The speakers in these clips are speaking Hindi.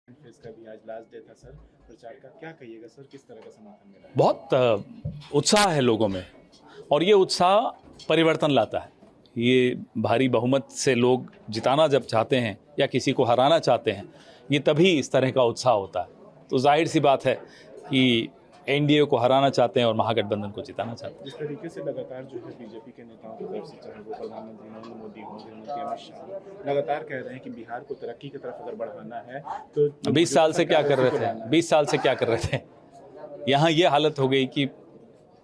फेज का भी आज लास्ट डे था सर प्रचार का, क्या कहिएगा सर, किस तरह का समर्थन मिला है? बहुत उत्साह है लोगों में और ये उत्साह परिवर्तन लाता है। ये भारी बहुमत से लोग जिताना जब चाहते हैं या किसी को हराना चाहते हैं, ये तभी इस तरह का उत्साह होता है। तो जाहिर सी बात है कि एनडीए को हराना चाहते हैं और महागठबंधन को जिताना चाहते हैं। जिस तरीके से लगातार जो है बीजेपी के नेताओं की तरफ से, चाहे वो प्रधानमंत्री नरेंद्र मोदी हों, गृहमंत्री अमित शाह, लगातार कह रहे हैं कि बिहार को तरक्की की तरफ अगर बढ़ाना है तो 20 साल से क्या कर रहे थे? 20 साल से क्या कर रहे थे? यहाँ ये हालत हो गई कि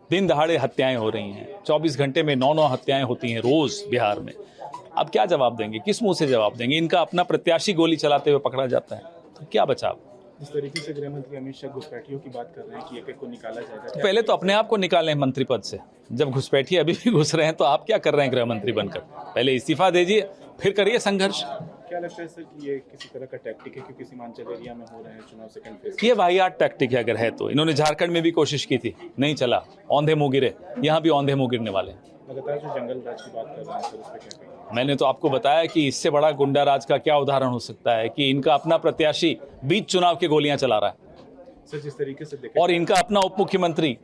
दिन दहाड़े हत्याएं हो रही हैं। 24 घंटे में 9 हत्याएं होती हैं रोज बिहार में। अब क्या जवाब देंगे? किस मुंह से जवाब देंगे? इनका अपना प्रत्याशी गोली चलाते हुए पकड़ा जाता है, तो क्या बचा? जिस तरीके से गृहमंत्री अमित शाह घुसपैठियों की बात कर रहे हैं कि एक एक को निकाला जाएगा, तो पहले तो अपने आप को निकालें मंत्री पद से। जब घुसपैठी अभी भी घुस रहे हैं तो आप क्या कर रहे हैं गृह मंत्री बनकर? पहले इस्तीफा दीजिए, फिर करिए संघर्ष। क्या लगता है सर कि ये किसी तरह का टैक्टिक है, क्योंकि सीमांचल एरिया में हो रहे हैं चुनाव सेकंड फेज? ये वाहियात टैक्टिक है अगर है तो। इन्होंने झारखंड में भी कोशिश की थी, नहीं चला, औंधे मुंह गिरे। यहाँ भी औंधे मुंह गिरने वाले हैं। लगातार जो जंगल राज की बात कर रहे हैं सर, उस पर क्या कहेंगे? मैंने तो आपको बताया कि इससे बड़ा गुंडा राज का क्या उदाहरण हो सकता है कि इनका अपना प्रत्याशी बीच चुनाव के गोलियां चला रहा है सर जिस तरीके से देखें और इनका अपना उप मुख्यमंत्री,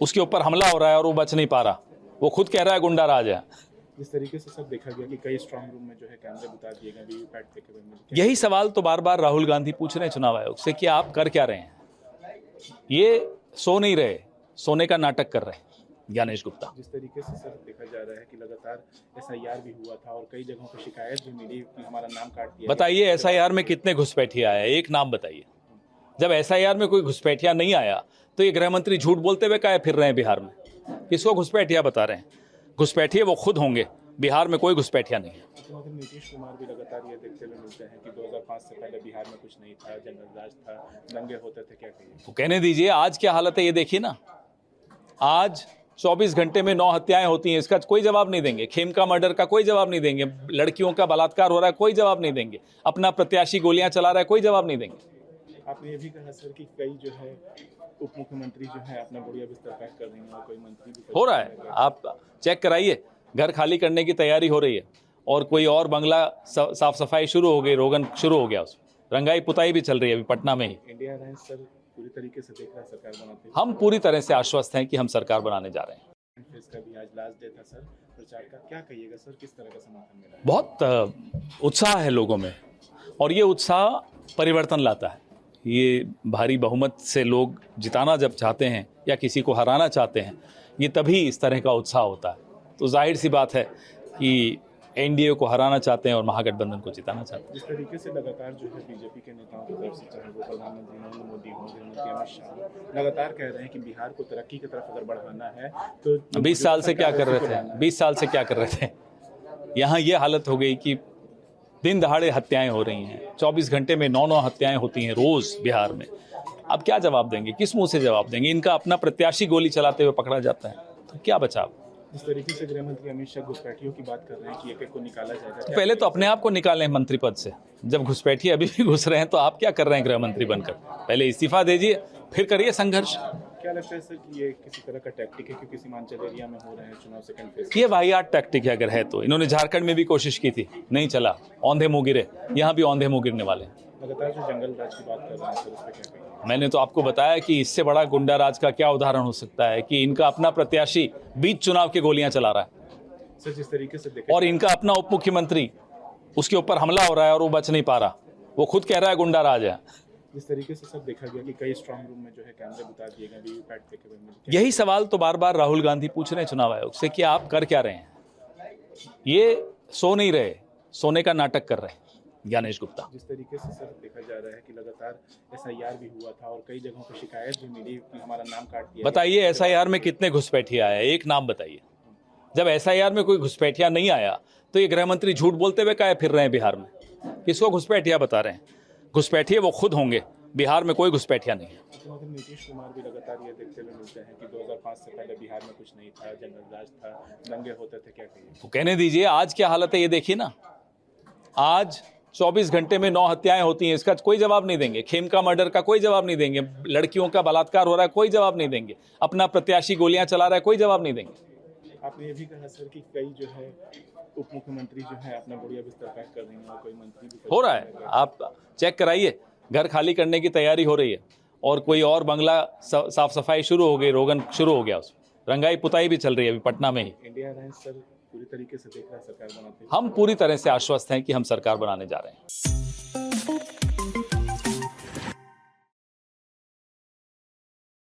उसके ऊपर हमला हो रहा है और वो बच नहीं पा रहा। वो खुद कह रहा है गुंडा राज है। जिस तरीके से सब देखा गया कि कई स्ट्रांग रूम में जो है कैमरे बुता दिए गए वीवीपैट देखे हुए। यही सवाल तो बार बार राहुल गांधी पूछ रहे हैं चुनाव आयोग से कि आप कर क्या रहे हैं? ये सो नहीं रहे, सोने का नाटक कर रहे हैं ज्ञानेश गुप्ता। जिस तरीके से सर देखा जा रहा है कि लगातार एसआईआर भी हुआ था और कई जगहों पर शिकायत भी मिली कि हमारा नाम काट दिया। बताइए एसआईआर में कितने घुसपैठिया आए? एक नाम बताइए। जब एसआईआर में कोई घुसपैठिया नहीं आया तो ये गृह मंत्री झूठ बोलते हुए काहे फिर रहे हैं बिहार में? किसको घुसपैठिया बता रहे हैं? घुसपैठिए वो खुद होंगे, बिहार में कोई घुसपैठिया नहीं है। मुख्यमंत्री नीतीश कुमार भी लगातार ये देखते हुए मिलते हैं कि 2005 से पहले बिहार में कुछ नहीं था, जंगल राज था, दंगे होते थे, क्या कहिए? तो कहने दीजिए, आज क्या हालत है ये देखिए ना। आज 24 घंटे में 9 हत्याएं होती हैं, इसका कोई जवाब नहीं देंगे। खेमका मर्डर का कोई जवाब नहीं देंगे। लड़कियों का बलात्कार हो रहा है, कोई जवाब नहीं देंगे। अपना प्रत्याशी गोलियां चला रहा है, कोई जवाब नहीं देंगे। आपने ये भी कहा सर कि कई जो है उप मुख्यमंत्री जो है अपना बढ़िया बिस्तर पैक कर रही हैं और कोई मंत्री भी हो रहा है। आप चेक कराइए, घर खाली करने की तैयारी हो रही है और कोई और बंगला साफ सफाई शुरू हो गई, रोगन शुरू हो गया, उसमें रंगाई पुताई भी चल रही है अभी पटना में ही। इंडिया अलायंस सर पूरी तरीके से देख रहा है सरकार बनाते हम पूरी तरह से आश्वस्त हैं कि हम सरकार बनाने जा रहे हैं। फेज का भी आज लास्ट डे था सर प्रचार का, क्या कहिएगा सर, किस तरह का समर्थन मिला है? बहुत उत्साह है लोगों में और ये उत्साह परिवर्तन लाता है। ये भारी बहुमत से लोग जिताना जब चाहते हैं या किसी को हराना चाहते हैं, ये तभी इस तरह का उत्साह होता है। तो जाहिर सी बात है कि एनडीए को हराना चाहते हैं और महागठबंधन को जिताना चाहते हैं। जिस तरीके से लगातार जो है बीजेपी के नेताओं की तरफ से, चाहे वो प्रधानमंत्री नरेंद्र मोदी हों, गृहमंत्री अमित शाह, लगातार कह रहे हैं कि बिहार को तरक्की की तरफ अगर बढ़ाना है तो 20 साल से क्या कर रहे थे? 20 साल से क्या कर रहे थे? यहाँ ये हालत हो गई कि दिन दहाड़े हत्याएं हो रही हैं। 24 घंटे में 9 हत्याएं होती हैं रोज बिहार में। अब क्या जवाब देंगे? किस मुंह से जवाब देंगे? इनका अपना प्रत्याशी गोली चलाते हुए पकड़ा जाता है, तो क्या बचा? जिस तरीके से गृहमंत्री अमित शाह घुसपैठियों की बात कर रहे हैं कि एक एक को निकाला जाएगा, तो पहले तो अपने आप को निकालें मंत्री पद से। जब घुसपैठी अभी भी घुस रहे हैं तो आप क्या कर रहे हैं गृह मंत्री बनकर? पहले इस्तीफा दीजिए, फिर करिए संघर्ष। क्या लगता है सर कि ये किसी तरह का टैक्टिक है, क्योंकि सीमांचल एरिया में हो रहे हैं चुनाव सेकंड फेज? ये वाहियात टैक्टिक है अगर है तो। इन्होंने झारखंड में भी कोशिश की थी, नहीं चला, औंधे मुंह गिरे। यहाँ भी औंधे मुंह गिरने वाले हैं। लगातार जो जंगल राज की बात कर रहे हैं सर, उस पर क्या कहेंगे? मैंने तो आपको बताया कि इससे बड़ा गुंडा राज का क्या उदाहरण हो सकता है कि इनका अपना प्रत्याशी बीच चुनाव के गोलियां चला रहा है सर जिस तरीके से देखें और इनका अपना उप मुख्यमंत्री, उसके ऊपर हमला हो रहा है और वो बच नहीं पा रहा। वो खुद कह रहा है गुंडा राज है। जिस तरीके से सब देखा गया कि कई स्ट्रांग रूम में जो है कैमरे बुता दिए गए वीवीपैट देखे हुए। यही सवाल तो बार बार राहुल गांधी पूछ रहे हैं चुनाव आयोग से कि आप कर क्या रहे हैं? ये सो नहीं रहे, सोने का नाटक कर रहे हैं ज्ञानेश गुप्ता। जिस तरीके से सर देखा जा रहा है कि लगातार एसआईआर भी हुआ था और कई जगहों पर शिकायत भी मिली कि हमारा नाम काट दिया। बताइए एसआईआर में कितने घुसपैठिया आए? एक नाम बताइए। जब एसआईआर में कोई घुसपैठिया नहीं आया तो ये गृह मंत्री झूठ बोलते हुए काहे फिर रहे हैं बिहार में? किसको घुसपैठिया बता रहे हैं? घुसपैठिए वो खुद होंगे, बिहार में कोई घुसपैठिया नहीं है। मुख्यमंत्री नीतीश कुमार भी लगातार ये देखते हुए मिलते हैं कि 2005 से पहले बिहार में कुछ नहीं था, जंगल राज था, दंगे होते थे, क्या कहिए? तो कहने दीजिए, आज क्या हालत है ये देखिए ना। आज 24 घंटे में 9 हत्याएं होती हैं, इसका कोई जवाब नहीं देंगे। खेमका मर्डर का कोई जवाब नहीं देंगे। लड़कियों का बलात्कार हो रहा है, कोई जवाब नहीं देंगे। अपना प्रत्याशी गोलियां चला रहा है, कोई जवाब नहीं देंगे। आपने ये भी कहा सर कि कई जो है उप मुख्यमंत्री जो है अपना बढ़िया बिस्तर पैक कर रही हैं और कोई मंत्री भी हो रहा है। आप चेक कराइए, घर खाली करने की तैयारी हो रही है और कोई और बंगला साफ सफाई शुरू हो गई, रोगन शुरू हो गया, उसमें रंगाई पुताई भी चल रही है अभी पटना में ही। इंडिया अलायंस सर पूरी तरीके से देख रहा है सरकार बनाते हुए। हम पूरी तरह से आश्वस्त हैं कि हम सरकार बनाने जा रहे हैं।